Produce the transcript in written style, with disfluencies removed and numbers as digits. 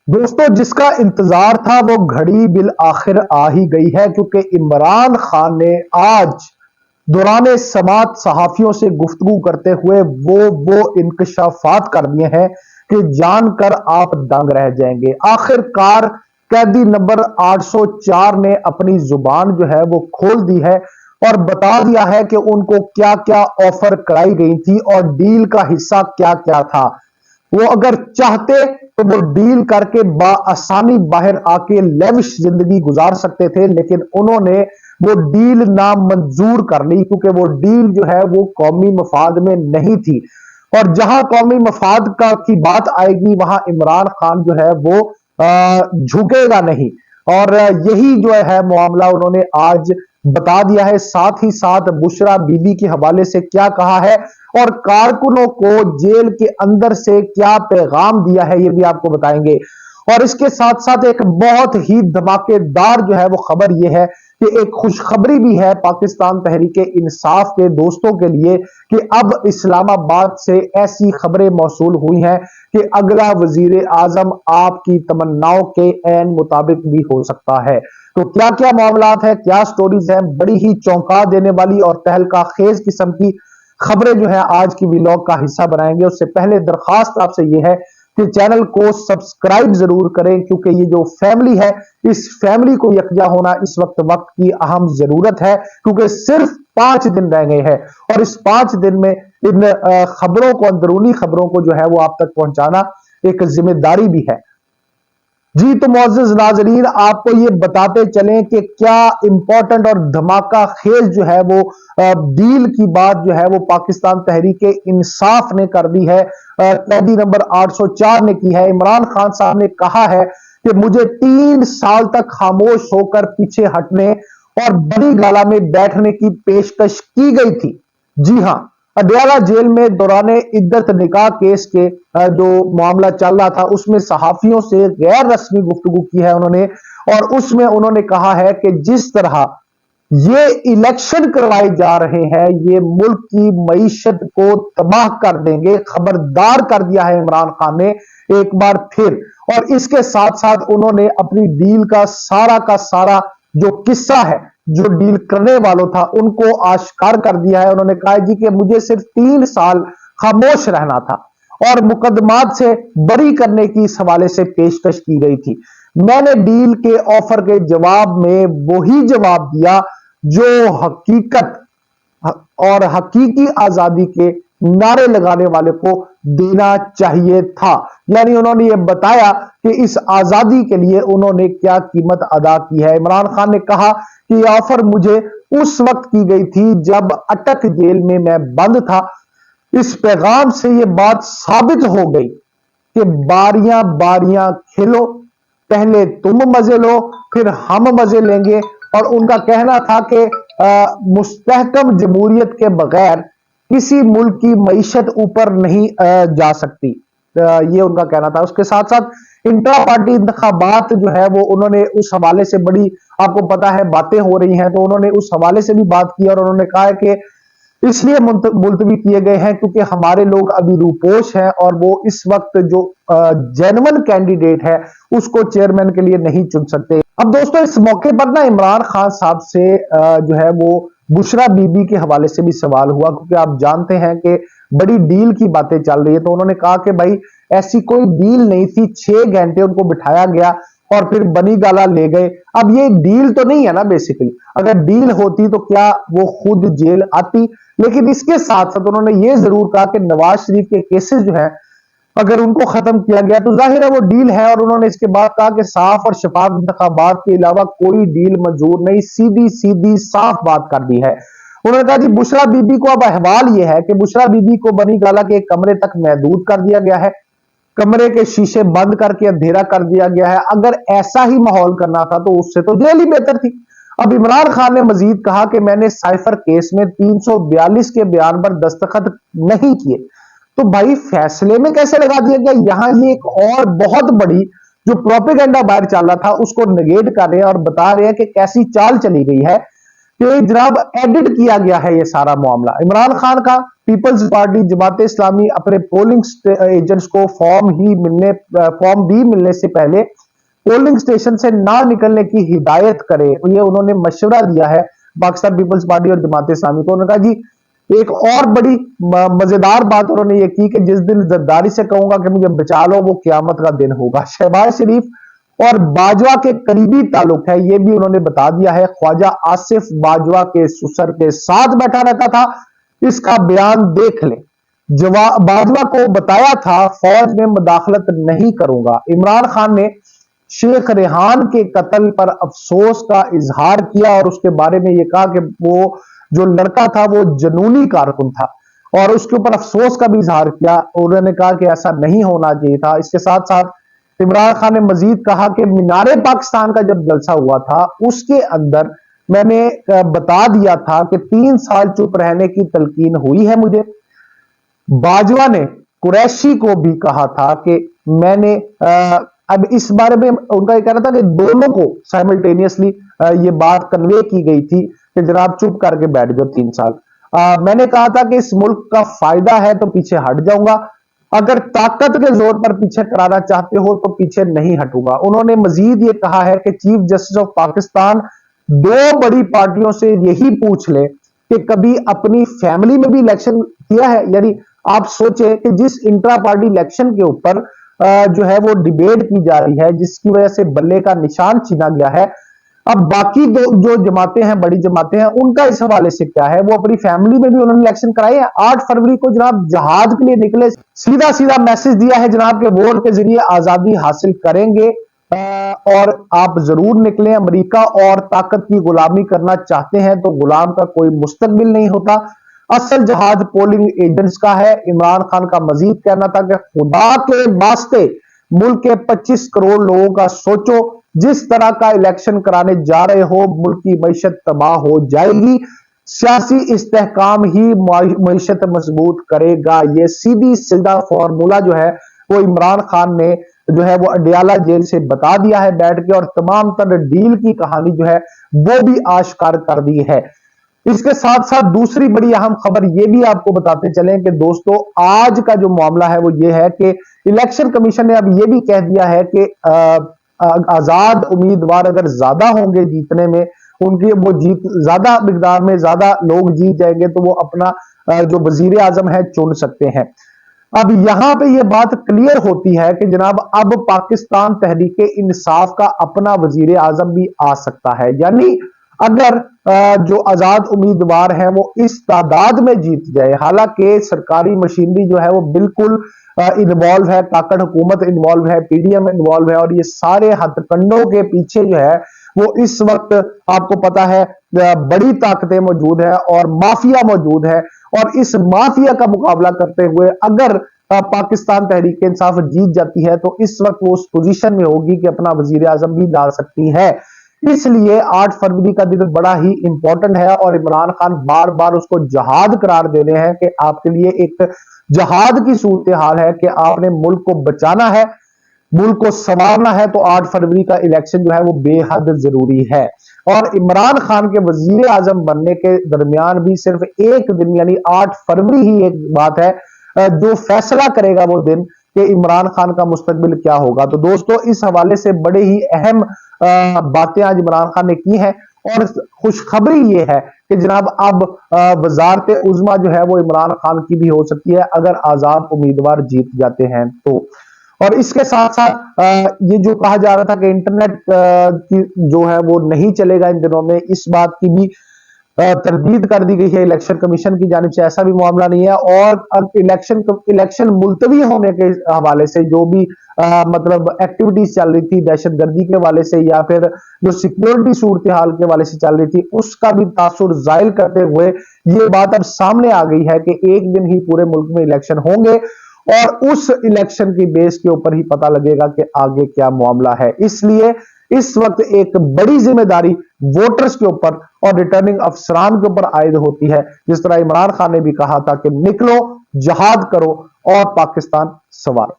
दोस्तों, जिसका इंतजार था वो घड़ी बिल आखिर आ ही गई है, क्योंकि इमरान खान ने आज दौरान समात सहाफियों से गुफ्तगू करते हुए वो इंकशाफात कर दिए हैं कि जानकर आप दंग रह जाएंगे। आखिरकार कैदी नंबर 804 ने अपनी जुबान जो है वो खोल दी है और बता दिया है कि उनको क्या क्या ऑफर कराई गई थी और डील का हिस्सा क्या क्या था। वो अगर चाहते तो वो डील करके आसानी बाहर आके लेविश जिंदगी गुजार सकते थे, लेकिन उन्होंने वो डील नामंजूर कर ली, क्योंकि वो डील जो है वो कौमी मफाद में नहीं थी। और जहां कौमी मफाद का की बात आएगी वहां इमरान खान जो है वो झुकेगा नहीं। और यही जो है मामला उन्होंने आज बता दिया है। साथ ही साथ बुशरा बीबी के हवाले से क्या कहा है और कारकुनों को जेल के अंदर से क्या पैगाम दिया है ये भी आपको बताएंगे। और इसके साथ साथ एक बहुत ही धमाकेदार जो है वो खबर ये है कि एक खुशखबरी भी है पाकिस्तान तहरीक इंसाफ के दोस्तों के लिए कि अब इस्लामाबाद से ऐसी खबरें मौसूल हुई हैं कि अगला वजीर आजम आपकी तमन्नाओं के ऐन मुताबिक भी हो सकता है। तो क्या क्या मामलात है, क्या स्टोरीज हैं, बड़ी ही चौंका देने वाली और तहलका खेज किस्म की खबरें जो है आज की व्लॉग का हिस्सा बनाएंगे। उससे पहले दरखास्त आपसे यह है कि चैनल को सब्सक्राइब जरूर करें, क्योंकि ये जो फैमिली है इस फैमिली को यकजा होना इस वक्त की अहम जरूरत है, क्योंकि सिर्फ 5 दिन रह गए हैं और इस 5 दिन में इन खबरों को, अंदरूनी खबरों को जो है वो आप तक पहुंचाना एक जिम्मेदारी भी है। जी तो मोअज़्ज़िज़ नाज़रीन, आपको ये बताते चलें कि क्या इंपॉर्टेंट और धमाका खेज जो है वो डील की बात जो है वो पाकिस्तान तहरीक इंसाफ ने कर दी है। कैदी नंबर 804 ने की है। इमरान खान साहब ने कहा है कि मुझे 3 साल तक खामोश होकर पीछे हटने और बड़ी गाला में बैठने की पेशकश की गई थी। जी हां, अडयाला जेल में दौरान इद्दत निकाह केस के जो मामला चल रहा था उसमें सहाफियों से गैर रस्मी गुफ्तगू की है उन्होंने। और उसमें उन्होंने कहा है कि जिस तरह ये इलेक्शन करवाए जा रहे हैं ये मुल्क की मईशत को तबाह कर देंगे, खबरदार कर दिया है इमरान खान ने एक बार फिर। और इसके साथ साथ उन्होंने अपनी डील का सारा जो किस्सा है, जो डील करने वालों था उनको आश्कार कर दिया है। उन्होंने कहा जी कि मुझे सिर्फ 3 साल खामोश रहना था और मुकदमात से बरी करने की इस हवाले से पेशकश की गई थी। मैंने डील के ऑफर के जवाब में वही जवाब दिया जो हकीकत और हकीकी आजादी के नारे लगाने वाले को देना चाहिए था। यानी उन्होंने ये बताया कि इस आजादी के लिए उन्होंने क्या कीमत अदा की है। इमरान खान ने कहा कि ऑफर मुझे उस वक्त की गई थी जब अटक जेल में मैं बंद था। इस पैगाम से यह बात साबित हो गई कि बारियां बारियां खेलो, पहले तुम मजे लो फिर हम मजे लेंगे। और उनका कहना था कि मुस्तहकम जमहूरियत के बगैर किसी मुल्क की मईशत ऊपर नहीं जा सकती, ये उनका कहना था। उसके साथ साथ इंट्रा पार्टी इंतखाबात जो है वो उन्होंने उस हवाले से बड़ी, आपको पता है, बातें हो रही हैं, तो उन्होंने उस हवाले से भी बात की और उन्होंने कहा है कि इसलिए मुलतवी किए गए हैं क्योंकि हमारे लोग अभी रूपोश हैं और वो इस वक्त जो जेन्युइन कैंडिडेट है उसको चेयरमैन के लिए नहीं चुन सकते। अब दोस्तों, इस मौके पर ना इमरान खान साहब से जो है वो बुशरा बीबी के हवाले से भी सवाल हुआ, क्योंकि आप जानते हैं कि बड़ी डील की बातें चल रही है। तो उन्होंने कहा कि भाई ऐसी कोई डील नहीं थी, 6 घंटे उनको बिठाया गया और फिर बनी गाला ले गए। अब ये डील तो नहीं है ना बेसिकली, अगर डील होती तो क्या वो खुद जेल आती। लेकिन इसके साथ साथ उन्होंने ये जरूर कहा कि नवाज शरीफ के केसेस जो है अगर उनको खत्म किया गया तो जाहिर है वो डील है। और उन्होंने इसके बाद कहा कि साफ और शफाफ इंतखाबात के अलावा कोई डील मंजूर नहीं, सीधी सीधी साफ बात कर दी है। उन्होंने कहा जी बुशरा बीबी को अब अहवाल यह है कि बुशरा बीबी को बनी गाला के एक कमरे तक महदूद कर दिया गया है, कमरे के शीशे बंद करके अंधेरा कर दिया गया है। अगर ऐसा ही माहौल करना था तो उससे तो जेल ही बेहतर थी। अब इमरान खान ने मजीद कहा कि मैंने साइफर केस में 342 के बयान पर दस्तखत नहीं किए। तो भाई फैसले में कैसे लगा दिया गया? यहां ये एक और बहुत बड़ी जो प्रोपेगेंडा बाहर चल रहा था उसको नेगेट कर रहे हैं और बता रहे हैं कि कैसी चाल चली गई है कि जनाब एडिट किया गया है ये सारा मामला। इमरान खान का पीपल्स पार्टी जमात इस्लामी अपने पोलिंग एजेंट्स को फॉर्म भी मिलने से पहले पोलिंग स्टेशन से ना निकलने की हिदायत करे, ये उन्होंने मशवरा दिया है पाकिस्तान पीपल्स पार्टी और जमात इस्लामी को। उन्होंने कहा जी एक और बड़ी मजेदार बात उन्होंने ये की कि जिस दिन जद्दारी से कहूंगा कि मुझे बचा लो वो क्यामत का दिन होगा। शहबाज शरीफ और बाजवा के करीबी ताल्लुक है ये भी उन्होंने बता दिया है। ख्वाजा आसिफ बाजवा के ससुर के साथ बैठा रहता था, इसका बयान देख ले। बाजवा को बताया था फौज में मुदाखलत नहीं करूंगा। इमरान खान ने शेख रेहान के कत्ल पर अफसोस का इजहार किया और उसके बारे में यह कहा कि वो जो लड़का था वो जनूनी कारकुन था और उसके ऊपर अफसोस का भी इजहार किया। उन्होंने कहा कि ऐसा नहीं होना चाहिए था। इसके साथ साथ इमरान खान ने मजीद कहा कि मीनारे पाकिस्तान का जब जलसा हुआ था उसके अंदर मैंने बता दिया था कि 3 साल चुप रहने की तलकीन हुई है मुझे। बाजवा ने कुरैशी को भी कहा था कि मैंने अब इस बारे में उनका यह कहना था कि दोनों को साइमल्टेनियसली ये बात कन्वे की गई थी कि जनाब चुप करके बैठ जाओ 3 साल। मैंने कहा था कि इस मुल्क का फायदा है तो पीछे हट जाऊंगा, अगर ताकत के जोर पर पीछे कराना चाहते हो तो पीछे नहीं हटूंगा। उन्होंने मजीद ये कहा है कि चीफ जस्टिस ऑफ पाकिस्तान 2 बड़ी पार्टियों से यही पूछ ले कि कभी अपनी फैमिली में भी इलेक्शन किया है। यानी आप सोचे कि जिस इंट्रा पार्टी इलेक्शन के ऊपर जो है वो डिबेट की जा रही है, जिसकी वजह से बल्ले का निशान छीना गया है, अब बाकी जो जमातें हैं, बड़ी जमातें हैं, उनका इस हवाले से क्या है। वो अपनी फैमिली में भी उन्होंने इलेक्शन कराए हैं। 8 फरवरी को जनाब जहाद के लिए निकले, सीधा सीधा मैसेज दिया है जनाब के वोट के जरिए आजादी हासिल करेंगे और आप जरूर निकले। अमेरिका और ताकत की गुलामी करना चाहते हैं तो गुलाम का कोई मुस्तकबिल नहीं होता, असल जहाज पोलिंग एजेंट्स का है। इमरान खान का मजीद कहना था कि खुदा के वास्ते मुल्क के 25 करोड़ लोगों का सोचो, जिस तरह का इलेक्शन कराने जा रहे हो मुल्क की मईशत तबाह हो जाएगी, सियासी इस्तेहकाम ही मईशत मजबूत करेगा। ये सीधी सीधा फॉर्मूला जो है वो इमरान खान ने जो है वो अडियाला जेल से बता दिया है बैठ के, और तमाम तर डील की कहानी जो है वो भी आश्कार कर दी है। इसके साथ साथ दूसरी बड़ी अहम खबर ये भी आपको बताते चलें कि दोस्तों आज का जो मामला है वो ये है कि इलेक्शन कमीशन ने अब ये भी कह दिया है कि आजाद उम्मीदवार अगर ज्यादा होंगे जीतने में, उनकी वो जीत ज्यादा मिकदार में ज्यादा लोग जीत जाएंगे तो वो अपना जो वजीर आजम है चुन सकते हैं। अब यहां पे ये बात क्लियर होती है कि जनाब अब पाकिस्तान तहरीक इंसाफ का अपना वजीर आजम भी आ सकता है। यानी अगर जो आजाद उम्मीदवार है वो इस तादाद में जीत जाए, हालांकि सरकारी मशीनरी जो है वो बिल्कुल इन्वॉल्व है, काकड़ हुकूमत इन्वॉल्व है, पीडीएम इन्वॉल्व है, और ये सारे हथकंडों के पीछे जो है वो इस वक्त आपको पता है बड़ी ताकतें मौजूद है और माफिया मौजूद है। और इस माफिया का मुकाबला करते हुए अगर पाकिस्तान तहरीक इंसाफ जीत जाती है तो इस वक्त वो उस पोजीशन में होगी कि अपना वजीर आजम भी डाल सकती है। इसलिए 8 फरवरी का दिन बड़ा ही इंपॉर्टेंट है और इमरान खान बार बार उसको जहाद करार दे रहे हैं कि आपके लिए एक जहाद की सूरत हाल है कि आपने मुल्क को बचाना है, मुल्क को संवारना है, तो 8 फरवरी का इलेक्शन जो है वो बेहद जरूरी है। और इमरान खान के वजीर आजम बनने के दरमियान भी सिर्फ एक दिन यानी 8 फरवरी ही एक बात है जो फैसला करेगा वो दिन कि इमरान खान का मुस्तकबिल क्या होगा। तो दोस्तों इस हवाले से बड़े ही अहम बातें आज इमरान खान ने की हैं और खुशखबरी ये है कि जनाब अब वजारत उज़्मा जो है वो इमरान खान की भी हो सकती है अगर आजाद उम्मीदवार जीत जाते हैं तो। और इसके साथ साथ ये जो कहा जा रहा था कि इंटरनेट की जो है वो नहीं चलेगा इन दिनों में, इस बात की भी तरदीद कर दी गई है इलेक्शन कमीशन की जानिब से। ऐसा भी मामला नहीं है और अब इलेक्शन मुलतवी होने के हवाले से जो भी मतलब एक्टिविटीज चल रही थी दहशतगर्दी के हवाले से या फिर जो सिक्योरिटी सूरत हाल के हवाले से चल रही थी उसका भी तासुर जाहिर करते हुए ये बात अब सामने आ गई है कि एक दिन ही पूरे मुल्क में इलेक्शन होंगे और उस इलेक्शन की बेस के ऊपर ही पता लगेगा कि आगे क्या मामला है। इसलिए इस वक्त एक बड़ी जिम्मेदारी वोटर्स के ऊपर और रिटर्निंग अफसरान के ऊपर आयद होती है। जिस तरह इमरान खान ने भी कहा था कि निकलो, जहाद करो और पाकिस्तान संवारो।